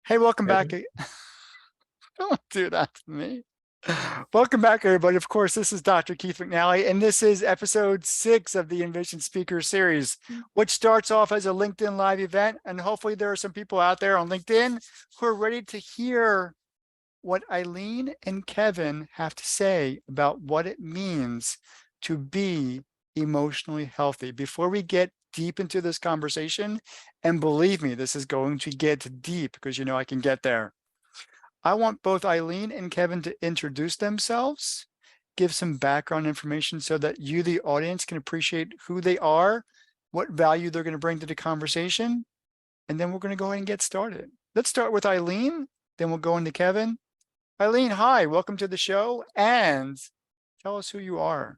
Hey, welcome back. Ready? Don't do that to me. Welcome back, everybody. Of course, this is Dr. Keith McNally, and this is episode 6 of the Envision Speaker Series, which starts off as a LinkedIn Live event. And hopefully there are some people out there on LinkedIn who are ready to hear what Eileen and Kevin have to say about what it means to be emotionally healthy. Before we get deep into this conversation, and believe me, this is going to get deep because you know I can get there. I want both Eileen and Kevin to introduce themselves, give some background information so that you, the audience, can appreciate who they are, what value they're going to bring to the conversation, and then we're going to go ahead and get started. Let's start with Eileen, then we'll go into Kevin. Eileen, hi, welcome to the show, and tell us who you are.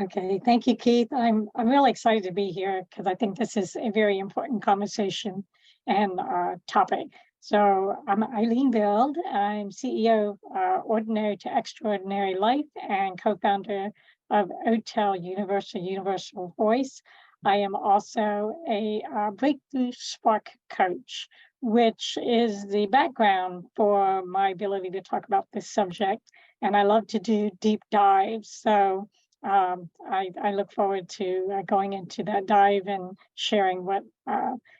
Okay, thank you, Keith. I'm really excited to be here because I think this is a very important conversation and topic. So I'm Eileen Build. I'm CEO of Ordinary to Extraordinary Life and co-founder of OTEL Universe, a Universal Voice. I am also a Breakthrough Spark coach, which is the background for my ability to talk about this subject. And I love to do deep dives. So I look forward to going into that dive and sharing what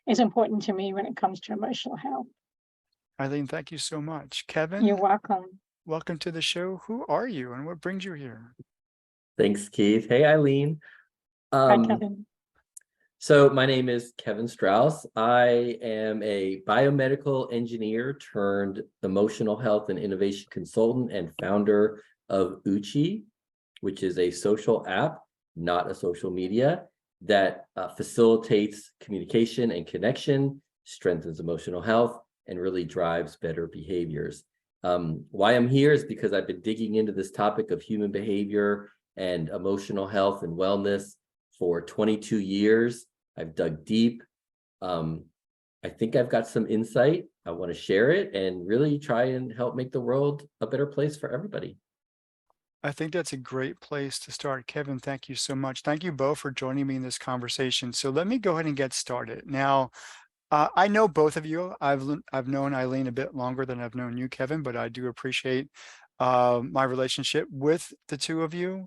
is important to me when it comes to emotional health. Eileen, thank you so much. You're Kevin, welcome. welcome to the show. Who are you and what brings you here? Thanks, Keith. Hey, Eileen. Hi, Kevin. So my name is Kevin Strauss. I am a biomedical engineer turned emotional health and innovation consultant and founder of Uchi, which is a social app, not a social media, that facilitates communication and connection, strengthens emotional health, and really drives better behaviors. Why I'm here is because I've been digging into this topic of human behavior and emotional health and wellness for 22 years. I've dug deep. I think I've got some insight. I want to share it and really try and help make the world a better place for everybody. I think that's a great place to start. Kevin, thank you so much. Thank you both for joining me in this conversation. So let me go ahead and get started. Now, I know both of you. I've known Eileen a bit longer than I've known you, Kevin, but I do appreciate my relationship with the two of you.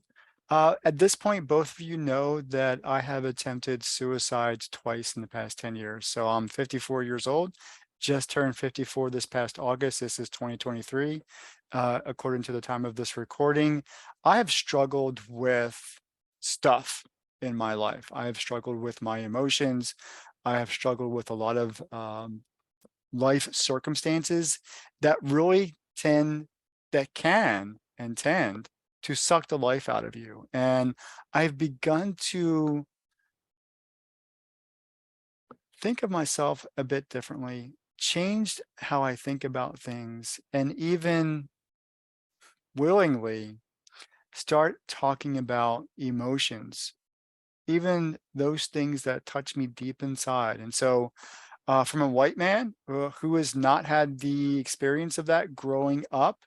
At this point, both of you know that I have attempted suicide twice in the past 10 years. So I'm 54 years old, just turned 54 this past August. This is 2023, according to the time of this recording. I have struggled with stuff in my life. I have struggled with my emotions. I have struggled with a lot of life circumstances that really can tend to suck the life out of you. And I've begun to think of myself a bit differently, changed how I think about things, and even willingly start talking about emotions, even those things that touch me deep inside. And so from a white man who has not had the experience of that growing up,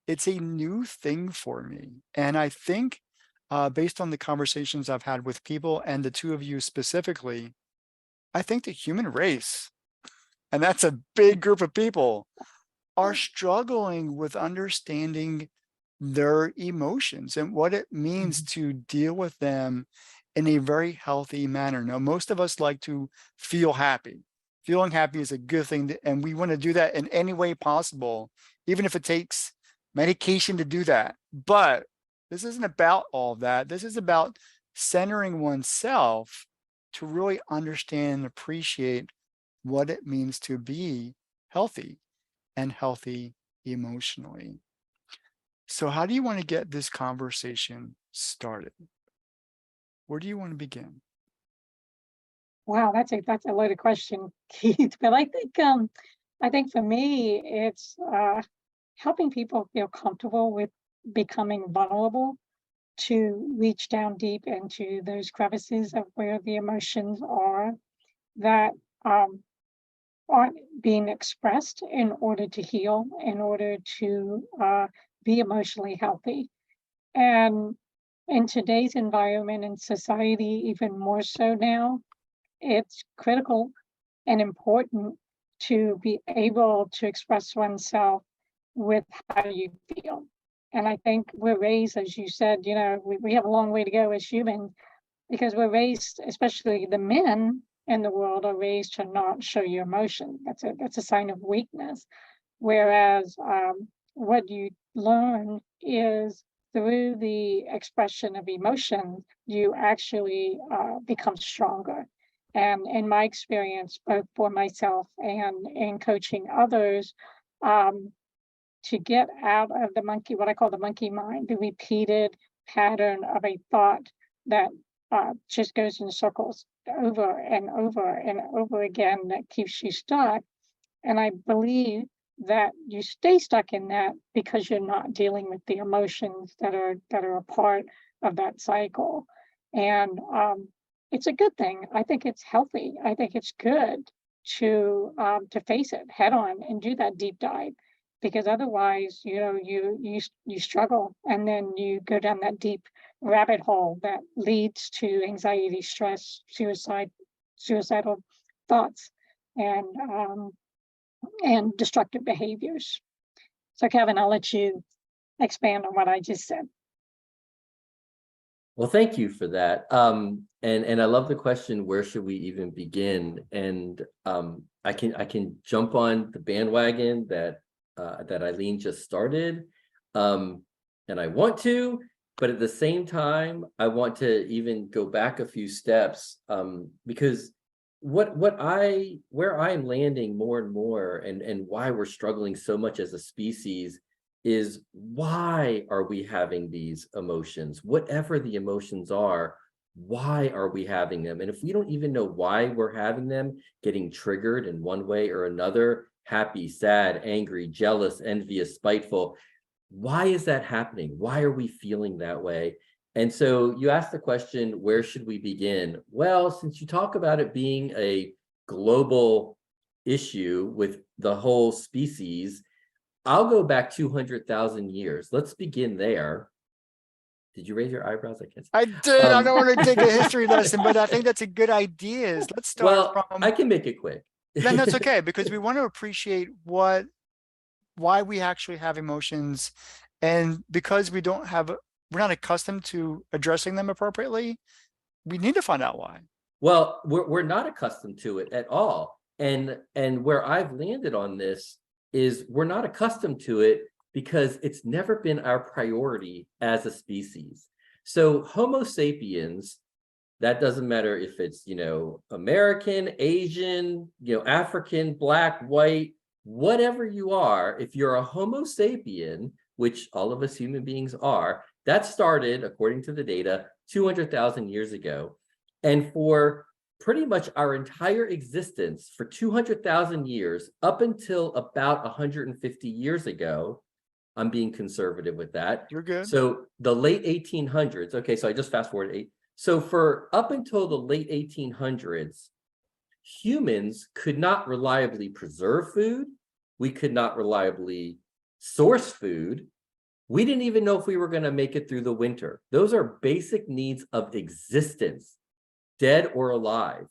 it's a new thing for me. And I think based on the conversations I've had with people and the two of you specifically, I think the human race, and that's a big group of people, are struggling with understanding their emotions and what it means to deal with them in a very healthy manner. Now, most of us like to feel happy. Feeling happy is a good thing, and we want to do that in any way possible, even if it takes medication to do that. But this isn't about all of that. This is about centering oneself to really understand and appreciate what it means to be healthy and healthy emotionally. So how do you want to get this conversation started? Where do you want to begin? Wow, that's a loaded question, Keith. But I think for me, it's helping people feel comfortable with becoming vulnerable to reach down deep into those crevices of where the emotions are that aren't being expressed in order to heal, in order to be emotionally healthy. And in today's environment and society, even more so now, it's critical and important to be able to express oneself with how you feel. And I think we're raised, as you said, we have a long way to go as humans, because we're raised, especially the men in the world are raised to not show your emotion. That's a sign of weakness. Whereas what you learn is through the expression of emotion, you actually become stronger. And in my experience, both for myself and in coaching others, to get out of the monkey, what I call the monkey mind, the repeated pattern of a thought that just goes in circles over and over and over again, that keeps you stuck. And I believe that you stay stuck in that because you're not dealing with the emotions that are a part of that cycle. And it's a good thing. I think it's healthy. I think it's good to face it head on and do that deep dive, because otherwise, you struggle, and then you go down that deep rabbit hole that leads to anxiety, stress, suicidal thoughts, and destructive behaviors. So Kevin, I'll let you expand on what I just said. Well, thank you for that. And I love the question, where should we even begin? And I can jump on the bandwagon that Eileen just started. And I want to, but at the same time, I want to even go back a few steps, because where I'm landing more and more, and why we're struggling so much as a species, is why are we having these emotions? Whatever the emotions are, why are we having them? And if we don't even know why we're having them, getting triggered in one way or another, happy, sad, angry, jealous, envious, spiteful, why is that happening? Why are we feeling that way? And so you asked the question, where should we begin? Well, since you talk about it being a global issue with the whole species, I'll go back 200,000 years. Let's begin there. Did you raise your eyebrows? I guess I did. I don't want to take a history lesson, but I think that's a good idea. Let's start from. I can make it quick. Then that's okay, because we want to appreciate why we actually have emotions, and because we're not accustomed to addressing them appropriately, we need to find out why. Well, we're not accustomed to it at all. And where I've landed on this is we're not accustomed to it because it's never been our priority as a species. So Homo sapiens, that doesn't matter if it's, American, Asian, African, black, white, whatever you are, if you're a Homo sapien, which all of us human beings are, that started, according to the data, 200,000 years ago. And for pretty much our entire existence, for 200,000 years, up until about 150 years ago, I'm being conservative with that. You're good. So the late 1800s, okay, so I just fast forwarded. So for up until the late 1800s, humans could not reliably preserve food. We could not reliably source food. We didn't even know if we were going to make it through the winter. Those are basic needs of existence, dead or alive.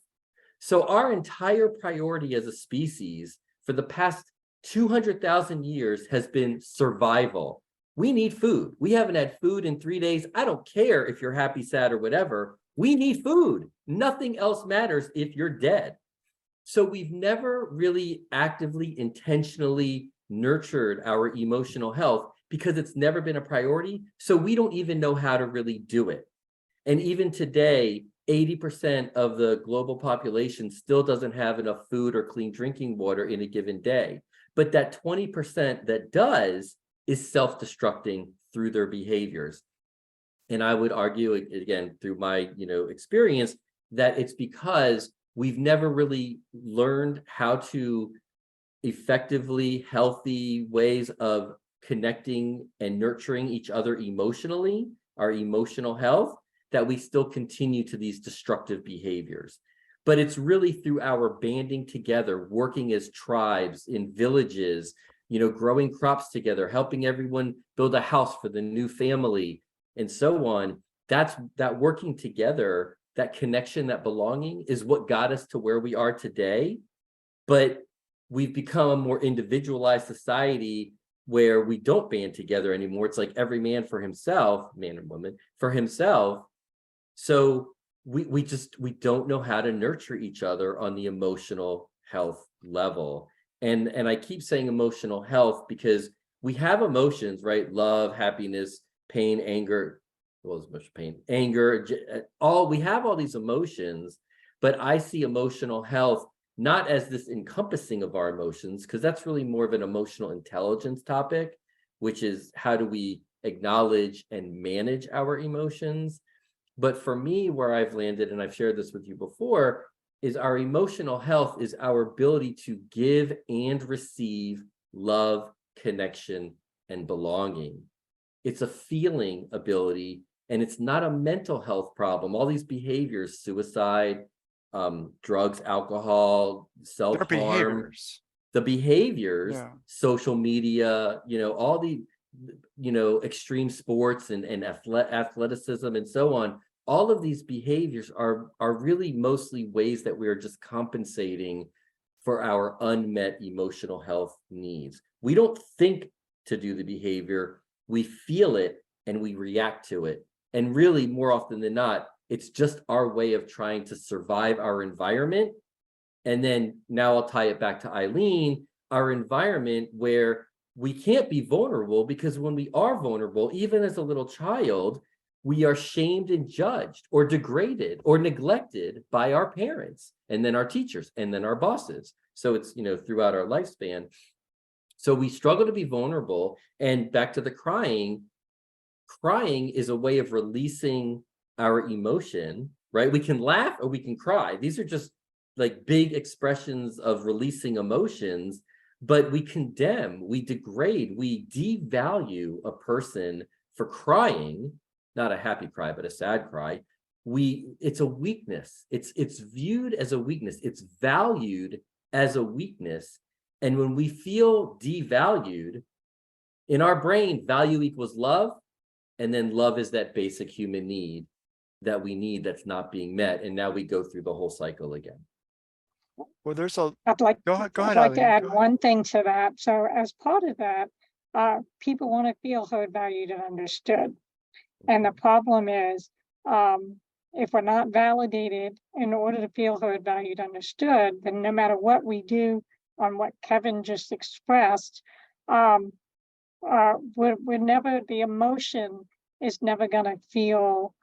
So our entire priority as a species for the past 200,000 years has been survival. We need food. We haven't had food in 3 days. I don't care if you're happy, sad, or whatever. We need food. Nothing else matters if you're dead. So we've never really actively, intentionally nurtured our emotional health because it's never been a priority. So we don't even know how to really do it. And even today, 80% of the global population still doesn't have enough food or clean drinking water in a given day. But that 20% that does is self-destructing through their behaviors. And I would argue, again, through my experience, that it's because we've never really learned how to effectively, healthy ways of connecting and nurturing each other emotionally, our emotional health, that we still continue to these destructive behaviors. But it's really through our banding together, working as tribes in villages, growing crops together, helping everyone build a house for the new family, and so on. That working together, that connection, that belonging is what got us to where we are today. But we've become a more individualized society where we don't band together anymore. It's like every man for himself, man and woman for himself. So we don't know how to nurture each other on the emotional health level. And I keep saying emotional health because we have emotions, right? Love, happiness, pain, anger, well, as much pain, anger, we have all these emotions, but I see emotional health not as this encompassing of our emotions, because that's really more of an emotional intelligence topic, which is how do we acknowledge and manage our emotions. But for me, where I've landed, and I've shared this with you before, is our emotional health is our ability to give and receive love, connection, and belonging. It's a feeling ability, and it's not a mental health problem. All these behaviors, suicide, drugs, alcohol, Their self-harm, behaviors. the behaviors, Yeah. social media, all the, extreme sports and athleticism and so on. All of these behaviors are really mostly ways that we are just compensating for our unmet emotional health needs. We don't think to do the behavior, we feel it and we react to it. And really, more often than not, it's just our way of trying to survive our environment. And then now I'll tie it back to Eileen, our environment where we can't be vulnerable, because when we are vulnerable, even as a little child, we are shamed and judged or degraded or neglected by our parents, and then our teachers, and then our bosses. So it's, throughout our lifespan. So we struggle to be vulnerable. And back to the crying is a way of releasing our emotion, right? We can laugh or we can cry. These are just like big expressions of releasing emotions, but we condemn, we degrade, we devalue a person for crying, not a happy cry, but a sad cry. It's a weakness. It's viewed as a weakness. It's valued as a weakness. And when we feel devalued, in our brain, value equals love. And then love is that basic human need that we need that's not being met. And now we go through the whole cycle again. Well, there's a I'd like, go I'd ahead, like to Eileen. add Go ahead. one thing to that. So as part of that, people want to feel heard, valued, and understood. And the problem is, if we're not validated in order to feel heard, valued, understood, then no matter what we do on what Kevin just expressed, we're never, the emotion is never going to feel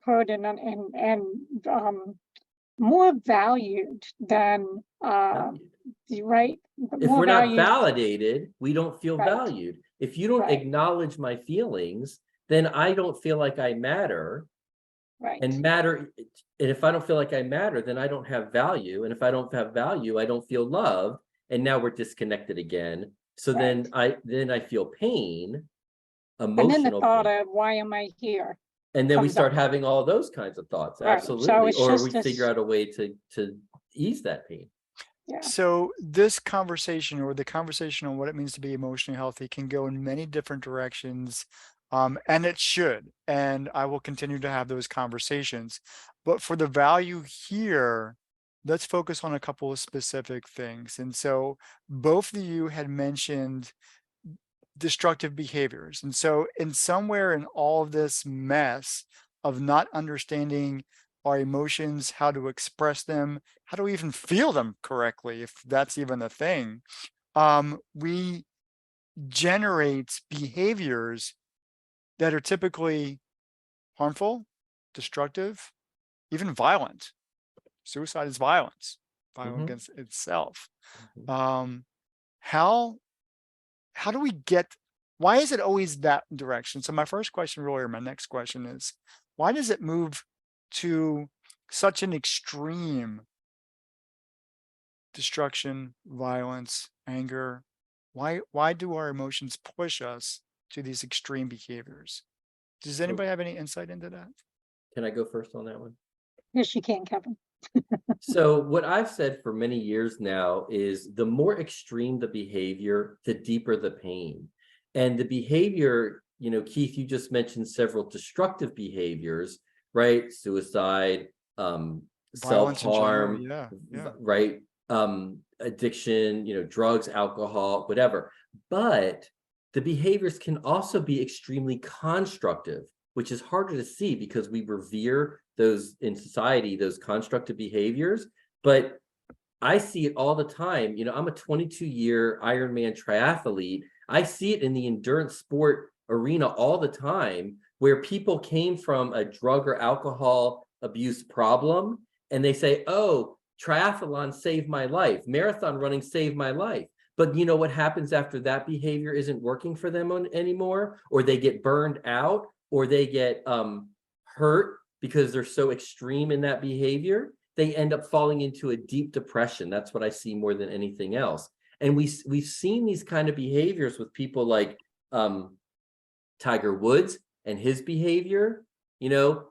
heard and more valued than right. If More we're not valued, validated, we don't feel right, valued. If you don't right, acknowledge my feelings, then I don't feel like I matter. right. And if I don't feel like I matter, then I don't have value. And if I don't have value, I don't feel loved. And now we're disconnected again. So Right. then I feel pain, And then the emotional thought pain. of why am I here? And then we comes start up. having all those kinds of thoughts. Right. So Absolutely. it's Or just we this, figure out a way to ease that pain. yeah. So this conversation, or the conversation on what it means to be emotionally healthy, can go in many different directions, and it should. And I will continue to have those conversations. But for the value here, let's focus on a couple of specific things. And so both of you had mentioned destructive behaviors. And so in somewhere in all of this mess of not understanding our emotions, how to express them, how to even feel them correctly, if that's even a thing, we generate behaviors that are typically harmful, destructive, even violent. Suicide is violence, violent against itself. How do we get, why is it always that direction? So my first question really, or my next question is, why does it move to such an extreme destruction, violence, anger? Why do our emotions push us to these extreme behaviors? Does anybody have any insight into that? Can I go first on that one? Yes, you can, Kevin. So what I've said for many years now is the more extreme the behavior, the deeper the pain. And the behavior, Keith, you just mentioned several destructive behaviors, right? Suicide, Violence in general, self-harm, yeah. right? addiction, drugs, alcohol, whatever. But the behaviors can also be extremely constructive, which is harder to see because we revere those in society, those constructive behaviors. But I see it all the time. I'm a 22-year Ironman triathlete. I see it in the endurance sport arena all the time, where people came from a drug or alcohol abuse problem and they say, oh, triathlon saved my life, marathon running saved my life. But you know what happens after that behavior isn't working for them anymore, or they get burned out, or they get hurt because they're so extreme in that behavior. They end up falling into a deep depression. That's what I see more than anything else. And we've seen these kind of behaviors with people like Tiger Woods and his behavior,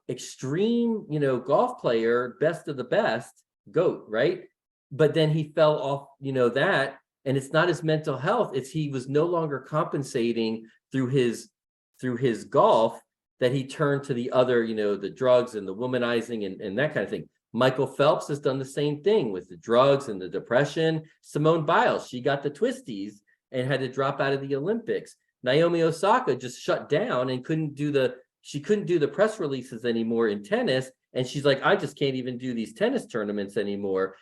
extreme, golf player, best of the best, GOAT, right? But then he fell off, that, and it's not his mental health. It's he was no longer compensating through his golf, that he turned to the other, the drugs and the womanizing and that kind of thing. Michael Phelps has done the same thing with the drugs and the depression. Simone Biles, she got the twisties and had to drop out of the Olympics. Naomi Osaka just shut down and couldn't do the press releases anymore in tennis. And she's like, I just can't even do these tennis tournaments anymore.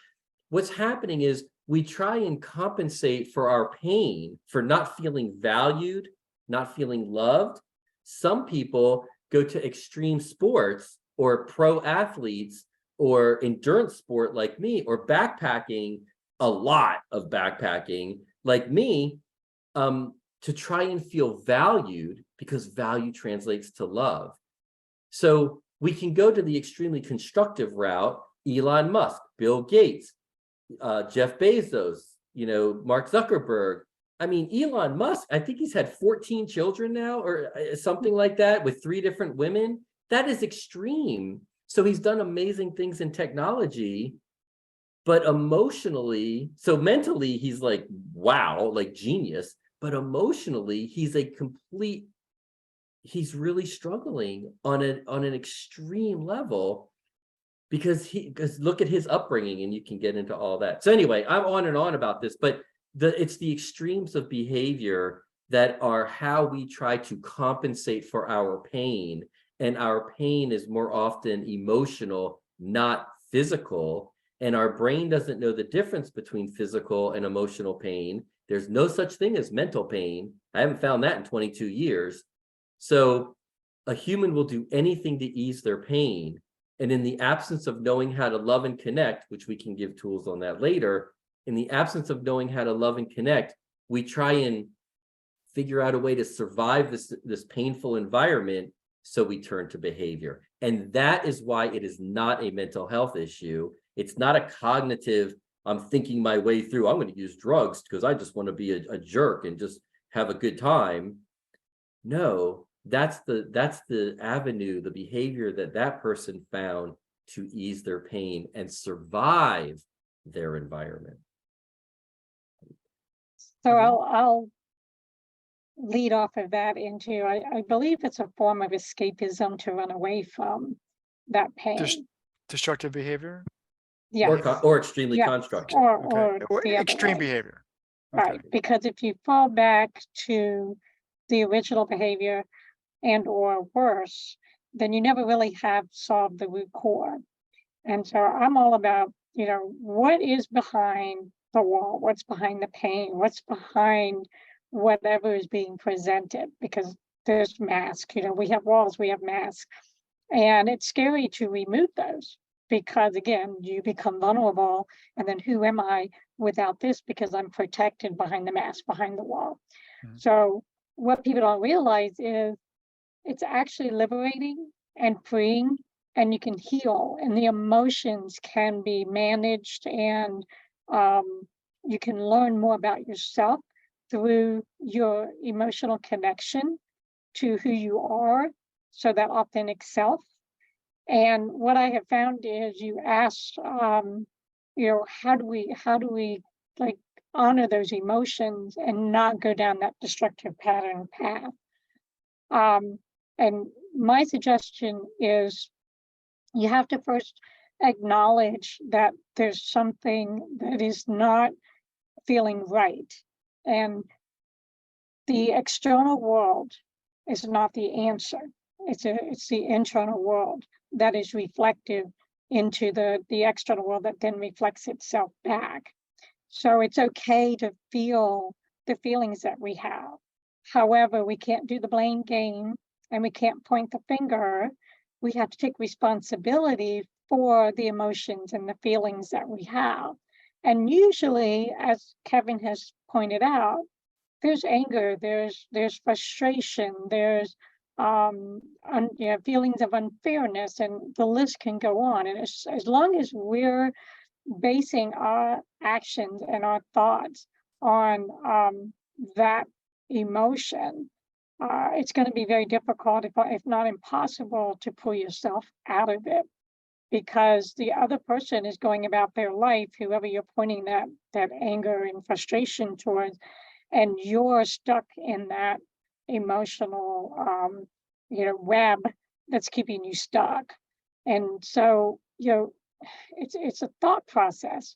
What's happening is we try and compensate for our pain, for not feeling valued, not feeling loved. Some people go to extreme sports or pro athletes or endurance sport like me, or backpacking, a lot of backpacking like me, to try and feel valued, because value translates to love. So we can go to the extremely constructive route. Elon Musk, Bill Gates, Jeff Bezos, Mark Zuckerberg. I mean, Elon Musk, I think he's had 14 children now, or something like that, with 3 different women. That is extreme. So he's done amazing things in technology, but emotionally, so mentally, he's like, wow, like genius. But emotionally, he's really struggling on an extreme level, because look at his upbringing, and you can get into all that. So anyway, I'm on and on about this, but it's the extremes of behavior that are how we try to compensate for our pain. And our pain is more often emotional, not physical. And our brain doesn't know the difference between physical and emotional pain. There's no such thing as mental pain. I haven't found that in 22 years. So a human will do anything to ease their pain. And in the absence of knowing how to love and connect, which we can give tools on that later, in the absence of knowing how to love and connect, we try and figure out a way to survive this painful environment. So we turn to behavior. And that is why it is not a mental health issue. It's not a cognitive, I'm thinking my way through, I'm going to use drugs because I just want to be a jerk and just have a good time. No, that's the avenue, the behavior that person found to ease their pain and survive their environment. So I'll lead off of that into, I believe it's a form of escapism to run away from that pain. Destructive behavior? Yes. Or extremely Yes. constructive. Or the other extreme way. behavior. Right, because if you fall back to the original behavior and or worse, then you never really have solved the root core. And so I'm all about, what is behind the wall? What's behind the pain? What's behind whatever is being presented? Because there's masks, we have walls, we have masks. And it's scary to remove those, because again, you become vulnerable. And then who am I without this? Because I'm protected behind the mask, behind the wall. Mm-hmm. So what people don't realize is it's actually liberating and freeing, and you can heal, and the emotions can be managed, and you can learn more about yourself through your emotional connection to who you are. So that authentic self. And what I have found is, you asked, how do we like honor those emotions and not go down that destructive pattern path? And my suggestion is, you have to first acknowledge that there's something that is not feeling right. And the external world is not the answer. It's the internal world that is reflective into the external world that then reflects itself back. So it's okay to feel the feelings that we have. However, we can't do the blame game and we can't point the finger. We have to take responsibility for the emotions and the feelings that we have. And usually, as Kevin has pointed out, there's anger, there's frustration, there's feelings of unfairness, and the list can go on. And as long as we're basing our actions and our thoughts on that emotion, it's going to be very difficult, if not impossible, to pull yourself out of it, because the other person is going about their life, whoever you're pointing that anger and frustration towards, and you're stuck in that emotional web that's keeping you stuck. And so it's a thought process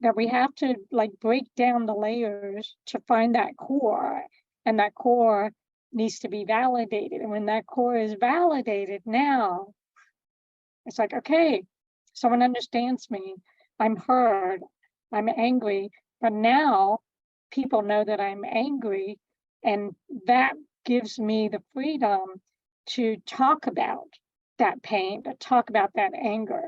that we have to break down the layers to find that core, and that core needs to be validated. And when that core is validated, now it's like, okay, someone understands me, I'm heard, I'm angry, but now people know that I'm angry, and that gives me the freedom to talk about that pain, to talk about that anger.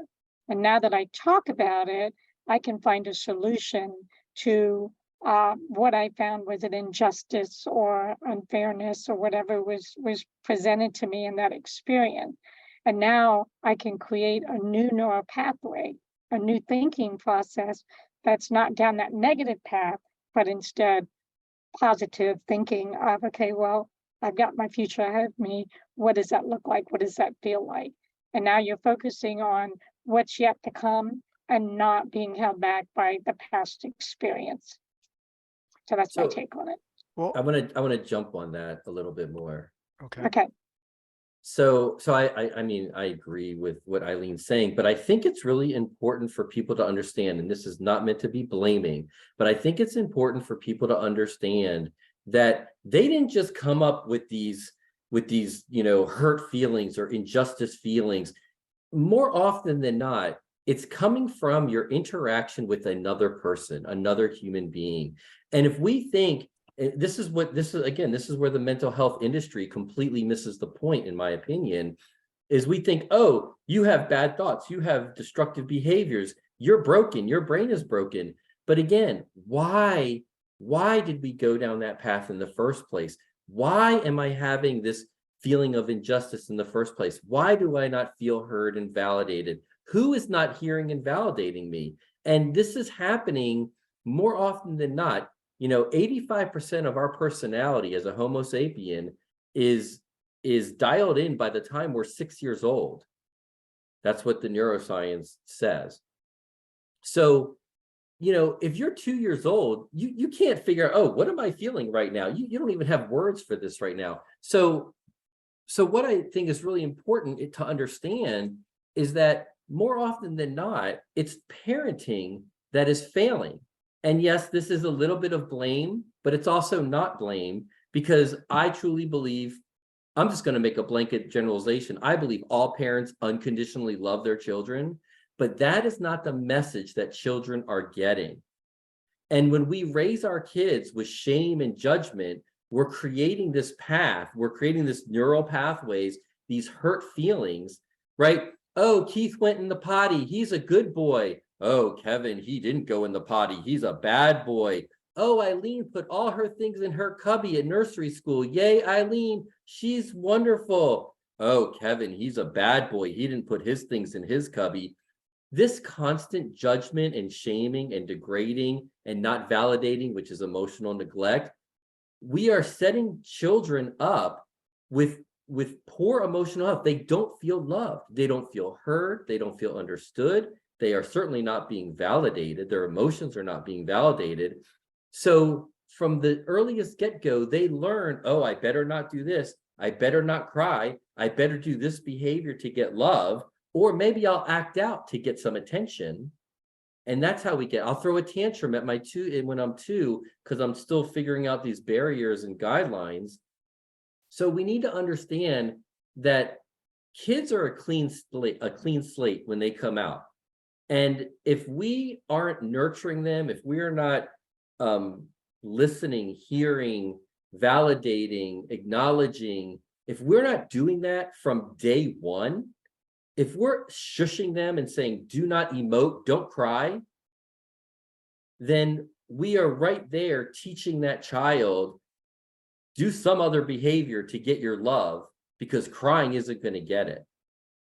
And now that I talk about it, I can find a solution to what I found was an injustice or unfairness or whatever was presented to me in that experience. And now I can create a new neural pathway, a new thinking process that's not down that negative path, but instead positive thinking of, okay, well, I've got my future ahead of me. What does that look like? What does that feel like? And now you're focusing on what's yet to come and not being held back by the past experience. So that's my take on it. Well, I want to jump on that a little bit more. okay. Okay. So I mean, I agree with what Eileen's saying, but I think it's really important for people to understand, and this is not meant to be blaming, but I think it's important for people to understand that they didn't just come up with these, hurt feelings or injustice feelings. More often than not, it's coming from your interaction with another person, another human being. And if we think, this is where the mental health industry completely misses the point, in my opinion, is we think, oh, you have bad thoughts, you have destructive behaviors, you're broken, your brain is broken. But again, why did we go down that path in the first place? Why am I having this feeling of injustice in the first place? Why do I not feel heard and validated? Who is not hearing and validating me? And this is happening more often than not. 85% of our personality as a Homo sapien is dialed in by the time we're 6 years old. That's what the neuroscience says. So, if you're 2 years old, you can't figure out, oh, what am I feeling right now? You don't even have words for this right now. So what I think is really important to understand is that more often than not, it's parenting that is failing. And yes, this is a little bit of blame, but it's also not blame, because I truly believe, I'm just going to make a blanket generalization, I believe all parents unconditionally love their children, but that is not the message that children are getting. And when we raise our kids with shame and judgment, we're creating this path, we're creating this neural pathways, these hurt feelings, right? Oh, Keith went in the potty, he's a good boy. Oh, Kevin, he didn't go in the potty, he's a bad boy. Oh, Eileen put all her things in her cubby at nursery school. Yay, Eileen, she's wonderful. Oh, Kevin, he's a bad boy, he didn't put his things in his cubby. This constant judgment and shaming and degrading and not validating, which is emotional neglect, we are setting children up with poor emotional health. They don't feel loved. They don't feel heard. They don't feel understood. They are certainly not being validated. Their emotions are not being validated. So from the earliest get-go, they learn, oh, I better not do this. I better not cry. I better do this behavior to get love, or maybe I'll act out to get some attention. And that's how we get, I'll throw a tantrum at my two when I'm 2, because I'm still figuring out these barriers and guidelines. So we need to understand that kids are a clean slate when they come out. And if we aren't nurturing them, if we are not listening, hearing, validating, acknowledging, if we're not doing that from day one, if we're shushing them and saying, do not emote, don't cry, then we are right there teaching that child, do some other behavior to get your love, because crying isn't going to get it.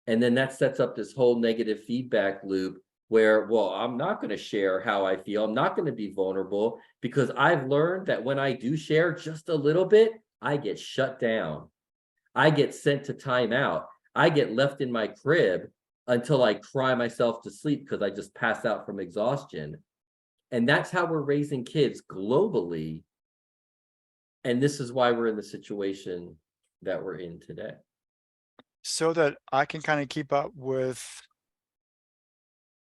And then that sets up this whole negative feedback loop where, well, I'm not going to share how I feel. I'm not going to be vulnerable, because I've learned that when I do share just a little bit, I get shut down. I get sent to timeout. I get left in my crib until I cry myself to sleep because I just pass out from exhaustion. And that's how we're raising kids globally. And this is why we're in the situation that we're in today. So that I can kind of keep up with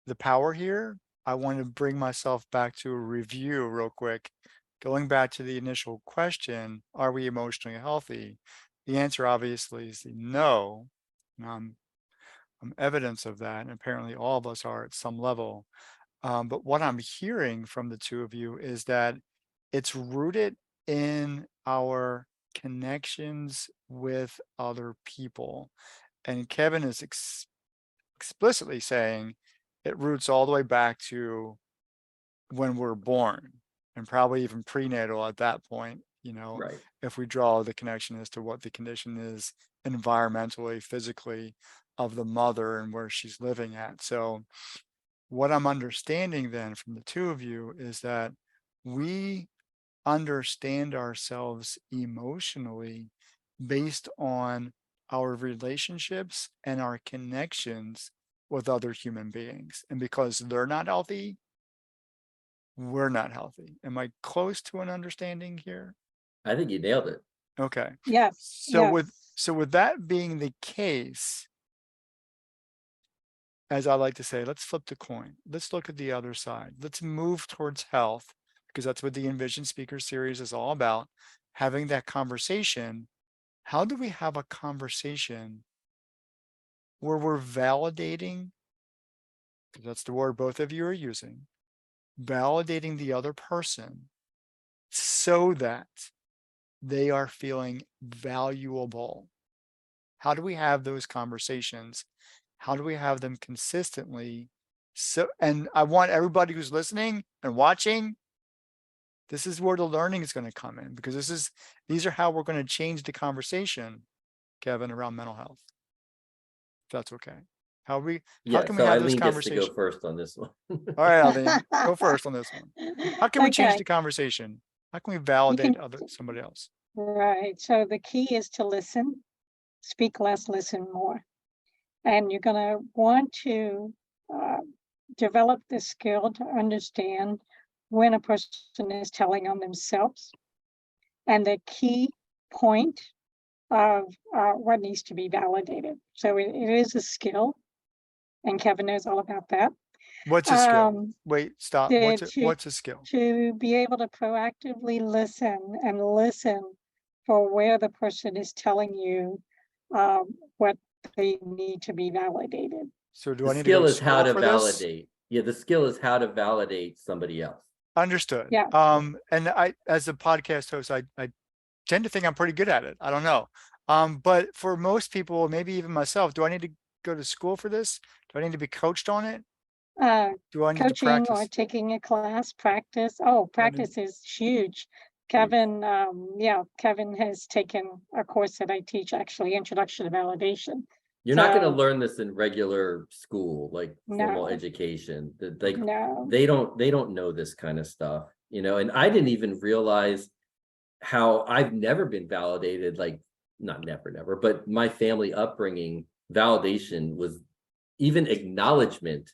the power here, I want to bring myself back to a review real quick. Going back to the initial question, are we emotionally healthy? The answer obviously is no. I'm evidence of that, and apparently all of us are at some level. But what I'm hearing from the two of you is that it's rooted in our connections with other people. And Kevin is explicitly saying it roots all the way back to when we're born, and probably even prenatal at that point, Right. if we draw the connection as to what the condition is environmentally, physically of the mother and where she's living at. So what I'm understanding then from the two of you is that we understand ourselves emotionally based on our relationships and our connections with other human beings. And because they're not healthy, we're not healthy. Am I close to an understanding here? I think you nailed it. Okay. Yes, So yes. with that being the case, as I like to say, let's flip the coin. Let's look at the other side. Let's move towards health, because that's what the Envision Speaker Series is all about. Having that conversation. How do we have a conversation where we're validating, because that's the word both of you are using, validating the other person so that they are feeling valuable? How do we have those conversations? How do we have them consistently? So, and I want everybody who's listening and watching, this is where the learning is going to come in, because these are how we're going to change the conversation, Kevin, around mental health. If that's okay. How Yeah, can we so have those Eileen gets to go conversations? first on this one. All right, Eileen, go first on this one. How can we change Okay, the conversation? How can we you validate can, somebody else? right. So the key is to listen, speak less, listen more. And you're going to want to develop the skill to understand when a person is telling on themselves, and the key point of what needs to be validated. So it is a skill, and Kevin knows all about that. What's a skill? Wait, stop. To What's a skill? to be able to proactively listen for where the person is telling you what they need to be validated. So do The I need to go skill to is how school to for this? validate. Yeah, the skill is how to validate somebody else. Understood. Yeah. And I, as a podcast host, I tend to think I'm pretty good at it. I don't know. But for most people, maybe even myself, do I need to go to school for this? Do I need to be coached on it? Do I need to Coaching or practice? taking a class, practice. Oh, Do I need- practice is huge. Kevin, Kevin has taken a course that I teach, actually, Introduction to Validation. You're not going to So, learn this in regular school, like formal no, education. no, They don't know this kind of stuff, and I didn't even realize how I've never been validated, like not never, but my family upbringing, validation was, even acknowledgement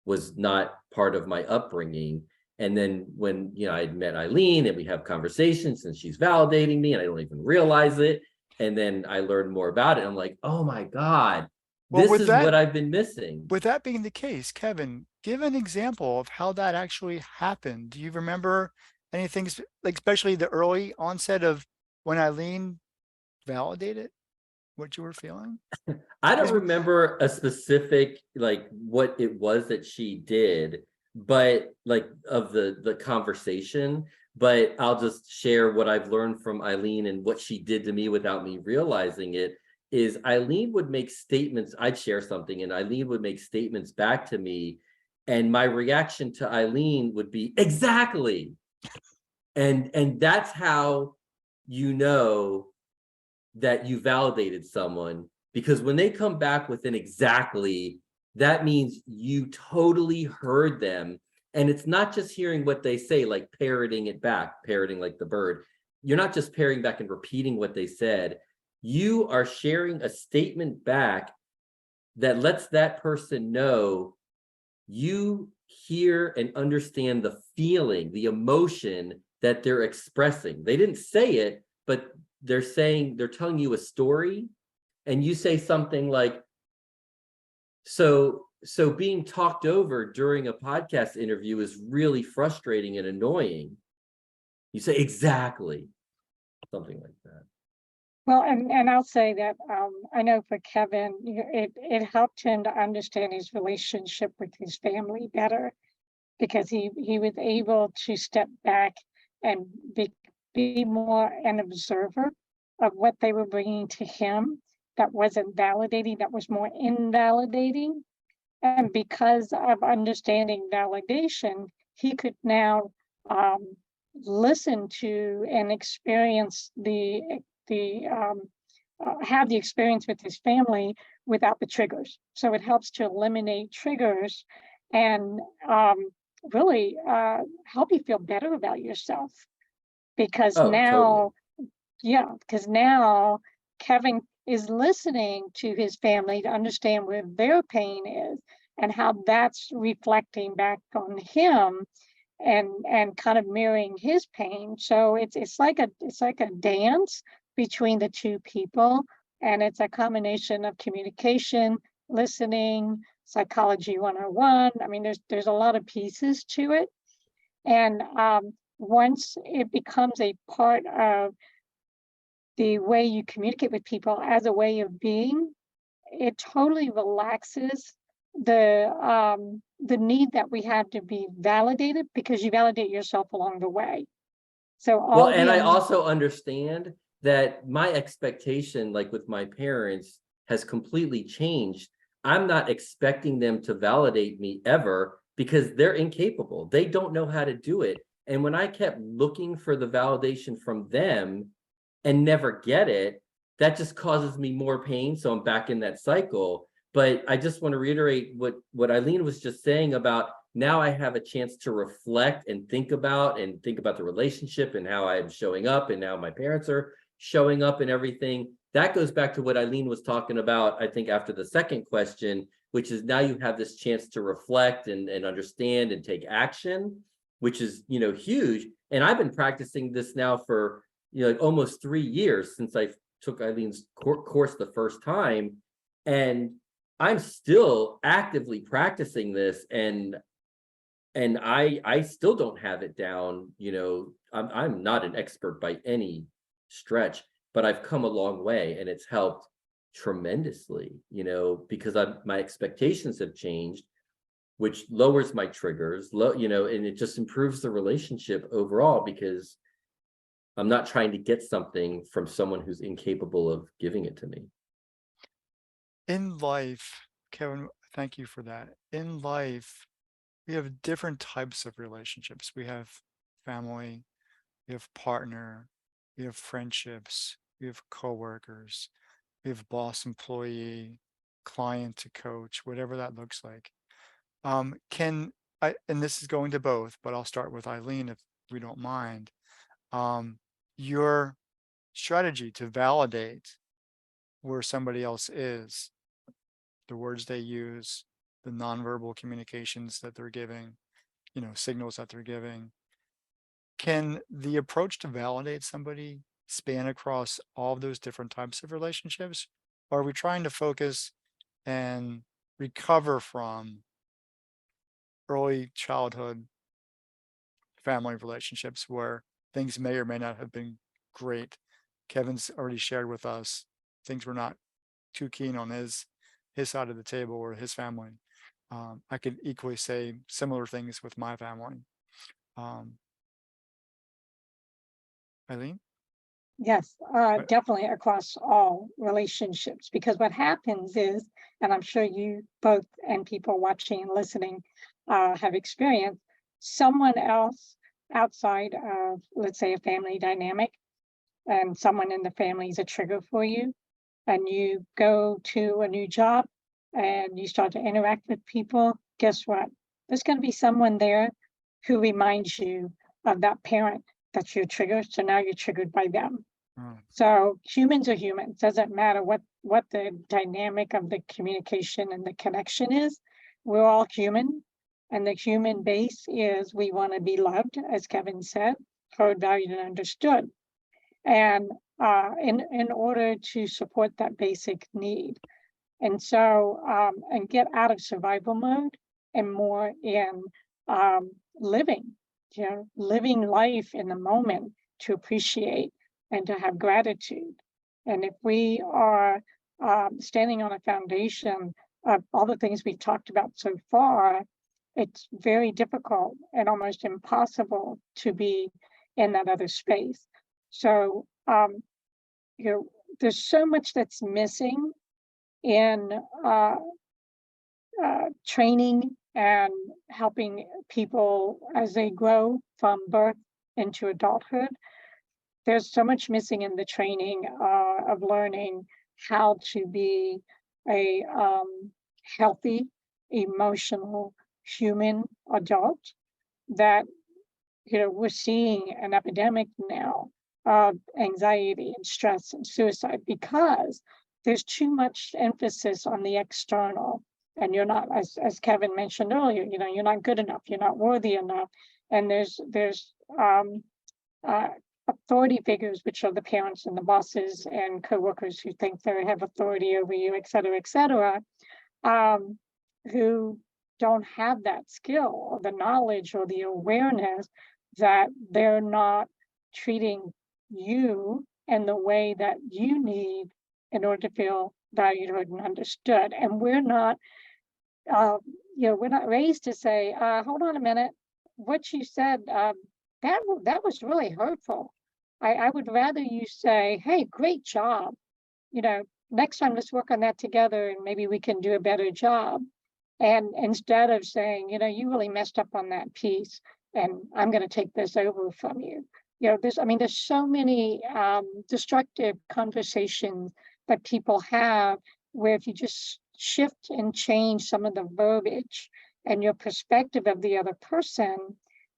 was not part of my upbringing. And then when, I'd met Eileen and we have conversations and she's validating me and I don't even realize it. And then I learned more about it. I'm like, oh my God, Well, This is what I've been missing. with that being the case, Kevin, give an example of how that actually happened. Do you remember anything, like especially the early onset of when Eileen validated what you were feeling? I don't Because remember a specific, like what it was that she did, but like of the conversation, but I'll just share what I've learned from Eileen and what she did to me without me realizing it. Is Eileen would make statements, I'd share something and Eileen would make statements back to me, and my reaction to Eileen would be exactly. And that's how you know that you validated someone, because when they come back with an exactly, that means you totally heard them. And it's not just hearing what they say, like parroting it back, parroting like the bird. You're not just parroting back and repeating what they said. You are sharing a statement back that lets that person know you hear and understand the feeling, the emotion that they're expressing. They didn't say it, but they're telling you a story, and you say something like, so being talked over during a podcast interview is really frustrating and annoying. You say exactly, something like that. Well, and I'll say that I know for Kevin, it helped him to understand his relationship with his family better, because he was able to step back and be more an observer of what they were bringing to him that wasn't validating, that was more invalidating. And because of understanding validation, he could now listen to and experience have the experience with his family without the triggers. So it helps to eliminate triggers and really help you feel better about yourself. Because Oh, totally. now Kevin is listening to his family to understand where their pain is and how that's reflecting back on him and kind of mirroring his pain. So it's like a dance between the two people, and it's a combination of communication, listening, psychology 101. I mean, there's a lot of pieces to it, and once it becomes a part of the way you communicate with people as a way of being, it totally relaxes the need that we have to be validated, because you validate yourself along the way. So Well, all and I the also understand that my expectation, like with my parents, has completely changed. I'm not expecting them to validate me ever, because they're incapable. They don't know how to do it. And when I kept looking for the validation from them and never get it, that just causes me more pain. So I'm back in that cycle. But I just want to reiterate what Eileen was just saying about, now I have a chance to reflect and think about the relationship and how I'm showing up, and now my parents are showing up and everything. That goes back to what Eileen was talking about, I think, after the second question, which is now you have this chance to reflect and understand and take action, which is, huge. And I've been practicing this now for, like almost 3 years since I took Eileen's course the first time. And I'm still actively practicing this, and I still don't have it down. I'm not an expert by any stretch, but I've come a long way, and it's helped tremendously, because my expectations have changed, which lowers my triggers, and it just improves the relationship overall, because I'm not trying to get something from someone who's incapable of giving it to me. in life, Kevin, thank you for that. In life, we have different types of relationships. We have family, we have partner, we have friendships, we have coworkers, we have boss employee, client to coach, whatever that looks like. Can I, and this is going to both, but I'll start with Eileen if we don't mind. Your strategy to validate where somebody else is, the words they use, the nonverbal communications that they're giving, signals that they're giving. Can the approach to validate somebody span across all of those different types of relationships? Or are we trying to focus and recover from early childhood family relationships where things may or may not have been great. Kevin's already shared with us things were not too keen on his side of the table or his family. I could equally say similar things with my family. Um, Eileen? Yes, Right. definitely across all relationships, because what happens is, and I'm sure you both and people watching and listening have experienced, someone else outside of, let's say, a family dynamic, and someone in the family is a trigger for you, and you go to a new job and you start to interact with people, guess what? There's going to be someone there who reminds you of that parent that you're triggered. So now you're triggered by them. Oh, So humans are humans. Doesn't matter what the dynamic of the communication and the connection is. We're all human, and the human base is we want to be loved, as Kevin said, heard, valued, and understood. And in order to support that basic need, and so and get out of survival mode and more in living, living life in the moment to appreciate and to have gratitude. And if we are standing on a foundation of all the things we've talked about so far, it's very difficult and almost impossible to be in that other space. So there's so much that's missing in training and helping people as they grow from birth into adulthood. There's so much missing in the training of learning how to be a healthy, emotional, human adult that we're seeing an epidemic now of anxiety and stress and suicide because there's too much emphasis on the external, and you're not, as Kevin mentioned earlier, you're not good enough, you're not worthy enough, and there's authority figures, which are the parents and the bosses and coworkers who think they have authority over you, et cetera, who don't have that skill or the knowledge or the awareness that they're not treating you in the way that you need in order to feel valued, heard, and understood. And we're not, we're not raised to say, hold on a minute, what you said, that was really hurtful. I would rather you say, hey, great job. Next time let's work on that together and maybe we can do a better job. And instead of saying, you really messed up on that piece and I'm going to take this over from you. There's so many destructive conversations that people have where if you just shift and change some of the verbiage and your perspective of the other person,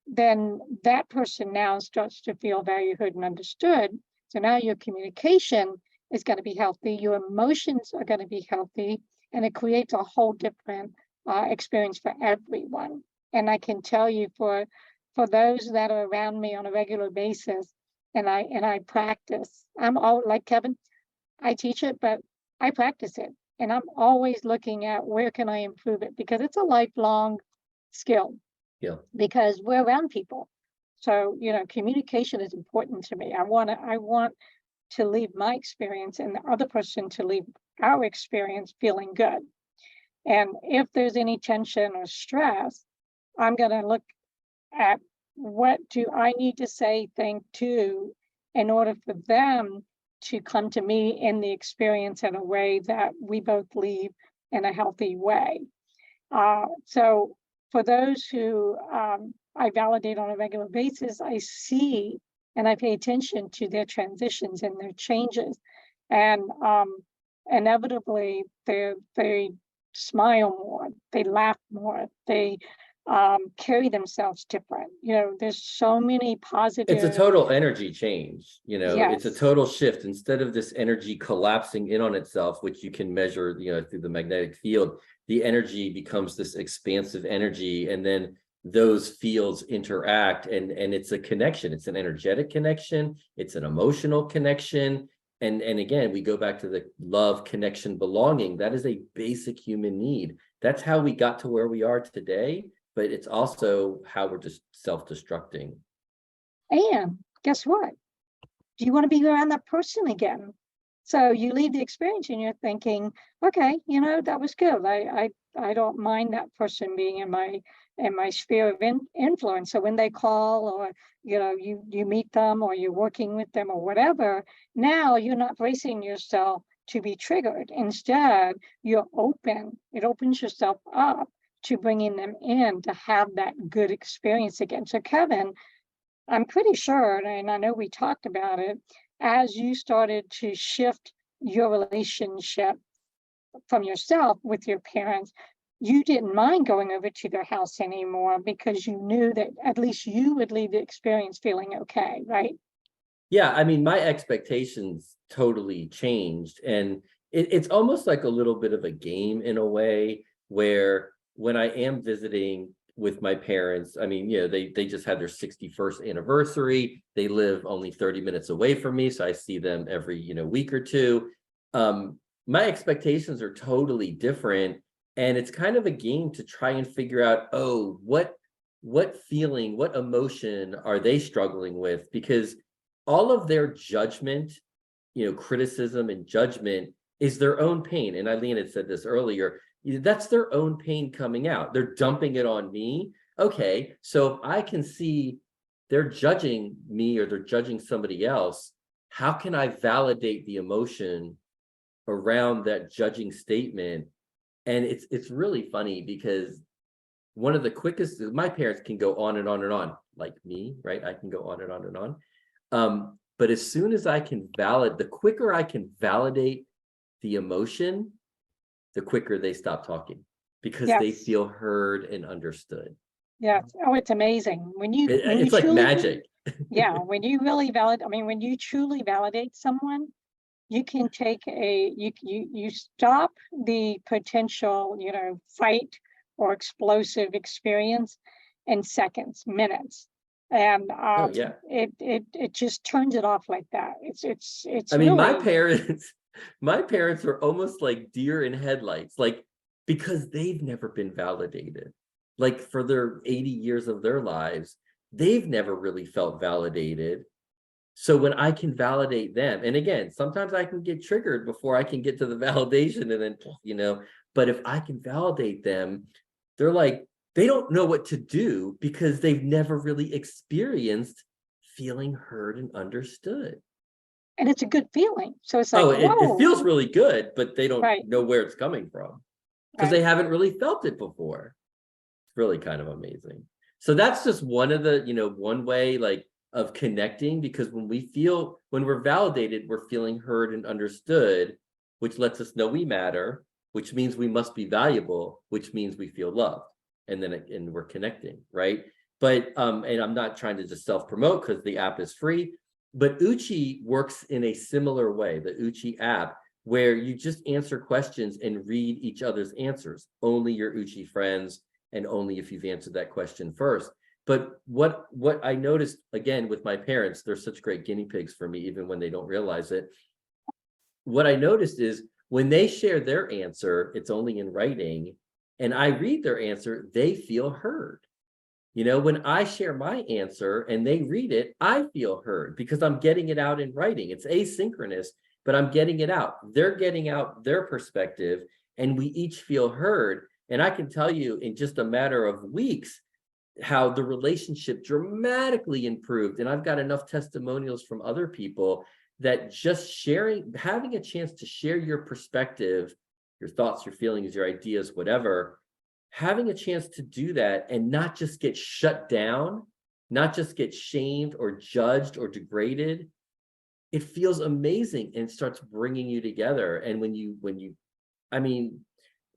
then that person now starts to feel valued, heard, and understood. So now your communication is going to be healthy, your emotions are going to be healthy, and it creates a whole different experience for everyone. And I can tell you for those that are around me on a regular basis, and I practice. I'm all like Kevin, I teach it, but I practice it. And I'm always looking at where can I improve it, because it's a lifelong skill. Yeah. Because we're around people. So, communication is important to me. I want to leave my experience and the other person to leave our experience feeling good. And if there's any tension or stress, I'm going to look at what do I need to say thank to in order for them to come to me in the experience in a way that we both leave in a healthy way. So for those who I validate on a regular basis, I see and I pay attention to their transitions and their changes. And inevitably, they smile more, they laugh more, they carry themselves different. There's so many positive. It's a total energy change, it's a Yes. total shift. Instead of this energy collapsing in on itself, which you can measure, through the magnetic field, the energy becomes this expansive energy, and then those fields interact, and it's a connection. It's an energetic connection, it's an emotional connection, And again, we go back to the love, connection, belonging. That is a basic human need. That's how we got to where we are today, but it's also how we're just self-destructing. And guess what? Do you want to be around that person again? So you leave the experience and you're thinking, okay, that was good. I don't mind that person being in my sphere of influence. So when they call, or you meet them, or you're working with them, or whatever, now you're not bracing yourself to be triggered. Instead, you're open. It opens yourself up to bringing them in to have that good experience again. So Kevin, I'm pretty sure, and I know we talked about it, as you started to shift your relationship from yourself with your parents, you didn't mind going over to their house anymore because you knew that at least you would leave the experience feeling okay, right? Yeah, I mean, my expectations totally changed. And it's almost like a little bit of a game in a way, where when I am visiting with my parents, I mean, they just had their 61st anniversary. They live only 30 minutes away from me, so I see them every, week or two. My expectations are totally different. And it's kind of a game to try and figure out, oh, what feeling, what emotion are they struggling with? Because all of their judgment, criticism and judgment is their own pain. And Eileen had said this earlier, that's their own pain coming out. They're dumping it on me. Okay, so if I can see they're judging me or they're judging somebody else, how can I validate the emotion around that judging statement? And it's really funny because one of the quickest, my parents can go on and on and on, like me, right? I can go on and on and on. But as soon as the quicker I can validate the emotion, the quicker they stop talking, because they Yes. feel heard and understood. Yes. Oh, it's amazing. When you It's like truly, magic. yeah, when you really when you truly validate someone, you can take you stop the potential, fight or explosive experience in seconds, minutes. And Oh yeah. it just turns it off like that. It's I mean, my really, parents, my parents were almost like deer in headlights, like, because they've never been validated. Like, for their 80 years of their lives, they've never really felt validated. So when I can validate them, and again, sometimes I can get triggered before I can get to the validation, and then, but if I can validate them, they're like, they don't know what to do because they've never really experienced feeling heard and understood. and it's a good feeling. So it's Oh, like, it whoa, feels really good, but they don't right, know where it's coming from because right. they haven't really felt it before. It's really kind of amazing. So that's just one of the, one way, like, of connecting, because when we're validated, we're feeling heard and understood, which lets us know we matter, which means we must be valuable, which means we feel loved. And we're connecting, right? But and I'm not trying to just self-promote because the app is free, but Uchi works in a similar way, the Uchi app, where you just answer questions and read each other's answers, only your Uchi friends, and only if you've answered that question first. But what I noticed, again, with my parents, they're such great guinea pigs for me, even when they don't realize it. What I noticed is when they share their answer, it's only in writing, and I read their answer, they feel heard. When I share my answer and they read it, I feel heard because I'm getting it out in writing. It's asynchronous, but I'm getting it out. They're getting out their perspective, and we each feel heard. And I can tell you in just a matter of weeks how the relationship dramatically improved. And I've got enough testimonials from other people that just having a chance to share your perspective, your thoughts, your feelings, your ideas, whatever, having a chance to do that and not just get shut down, not just get shamed or judged or degraded, it feels amazing and starts bringing you together. And I mean,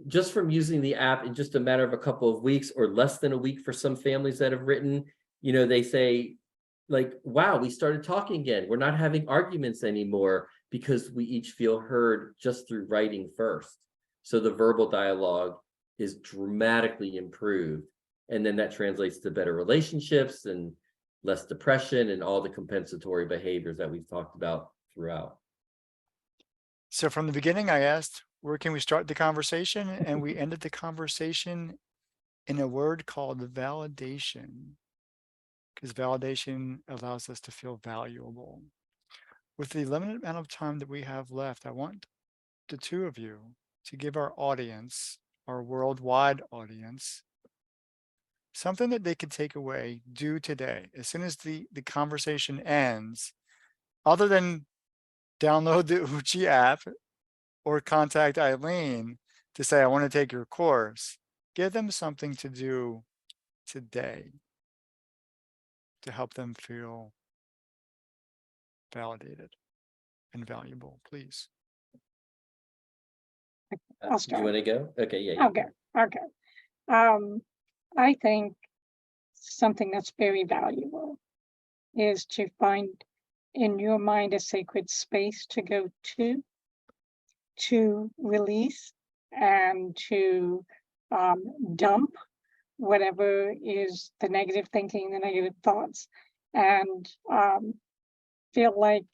just from using the app in just a matter of a couple of weeks or less than a week for some families that have written, they say, like, wow, we started talking again. We're not having arguments anymore because we each feel heard just through writing first. So the verbal dialogue is dramatically improved. And then that translates to better relationships and less depression and all the compensatory behaviors that we've talked about throughout. So from the beginning, I asked, where can we start the conversation? And we ended the conversation in a word called validation, because validation allows us to feel valuable. With the limited amount of time that we have left, I want the two of you to give our audience, our worldwide audience, something that they can take away, do today. As soon as the conversation ends, other than download the Uchi app or contact Eileen to say, I want to take your course, give them something to do today to help them feel validated and valuable, please. I'll Do you start. want to go? Okay, yeah. I'll go. I think something that's very valuable is to find in your mind a sacred space to go to release and to dump whatever is the negative thinking, the negative thoughts, and feel like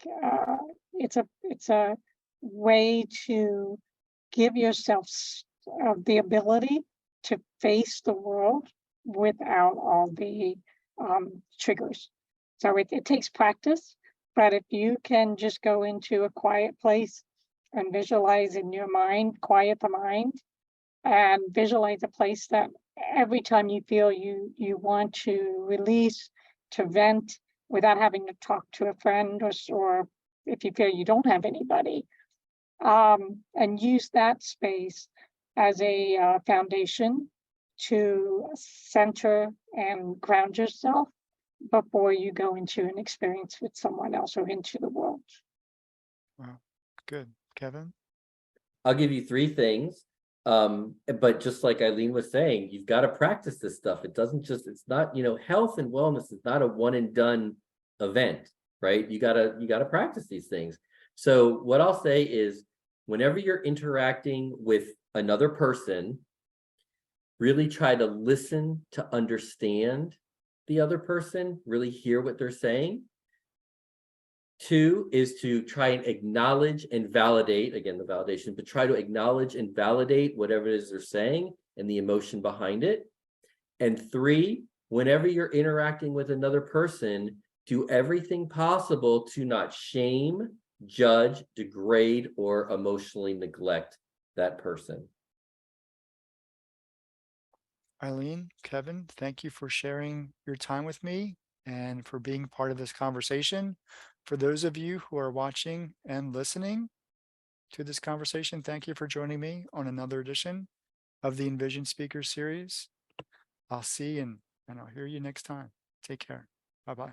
it's a way to give yourself the ability to face the world without all the triggers. So it takes practice, but if you can just go into a quiet place and visualize in your mind, quiet the mind, and visualize a place that every time you feel you want to release, to vent without having to talk to a friend, or if you feel you don't have anybody, and use that space as a foundation to center and ground yourself before you go into an experience with someone else or into the world. Wow, good. Kevin? I'll give you three things. But just like Eileen was saying, you've got to practice this stuff. It doesn't just, it's not, health and wellness is not a one and done event, right? You gotta practice these things. So what I'll say is, whenever you're interacting with another person, really try to listen to understand the other person, really hear what they're saying. Two is to try and acknowledge and validate, again, the validation, but try to acknowledge and validate whatever it is they're saying and the emotion behind it. And three, whenever you're interacting with another person, do everything possible to not shame, judge, degrade, or emotionally neglect that person. Eileen, Kevin, thank you for sharing your time with me and for being part of this conversation. For those of you who are watching and listening to this conversation, thank you for joining me on another edition of the Envision Speaker Series. I'll see and I'll hear you next time. Take care. Bye-bye.